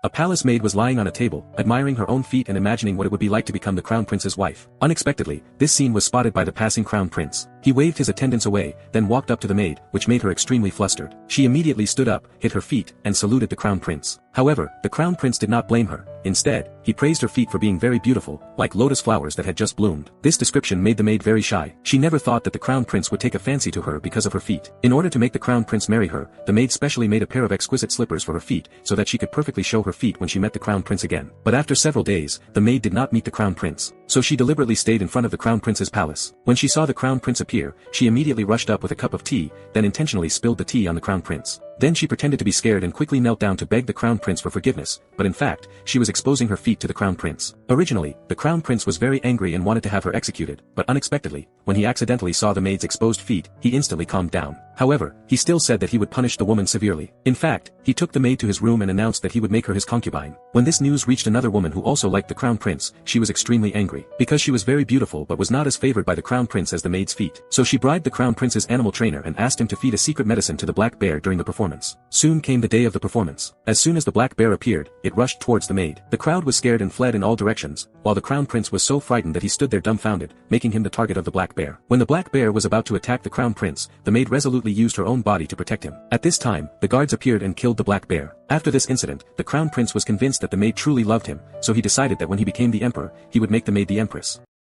A palace maid was lying on a table, admiring her own feet and imagining what it would be like to become the crown prince's wife. Unexpectedly, this scene was spotted by the passing crown prince. He waved his attendants away, then walked up to the maid, which made her extremely flustered. She immediately stood up, hit her feet, and saluted the crown prince. However, the crown prince did not blame her. Instead, he praised her feet for being very beautiful, like lotus flowers that had just bloomed. This description made the maid very shy. She never thought that the crown prince would take a fancy to her because of her feet. In order to make the crown prince marry her, the maid specially made a pair of exquisite slippers for her feet, so that she could perfectly show her feet when she met the crown prince again. But after several days, the maid did not meet the crown prince. So she deliberately stayed in front of the crown prince's palace. When she saw the crown prince appear, she immediately rushed up with a cup of tea, then intentionally spilled the tea on the crown prince. Then she pretended to be scared and quickly knelt down to beg the crown prince for forgiveness, but in fact, she was exposing her feet to the crown prince. Originally, the crown prince was very angry and wanted to have her executed, but unexpectedly, when he accidentally saw the maid's exposed feet, he instantly calmed down. However, he still said that he would punish the woman severely. In fact, he took the maid to his room and announced that he would make her his concubine. When this news reached another woman who also liked the crown prince, she was extremely angry, because she was very beautiful but was not as favored by the crown prince as the maid's feet. So she bribed the crown prince's animal trainer and asked him to feed a secret medicine to the black bear during the performance. Soon came the day of the performance. As soon as the black bear appeared, it rushed towards the maid. The crowd was scared and fled in all directions, while the crown prince was so frightened that he stood there dumbfounded, making him the target of the black bear. When the black bear was about to attack the crown prince, the maid resolutely used her own body to protect him. At this time, the guards appeared and killed the black bear. After this incident, the crown prince was convinced that the maid truly loved him, so he decided that when he became the emperor, he would make the maid the empress.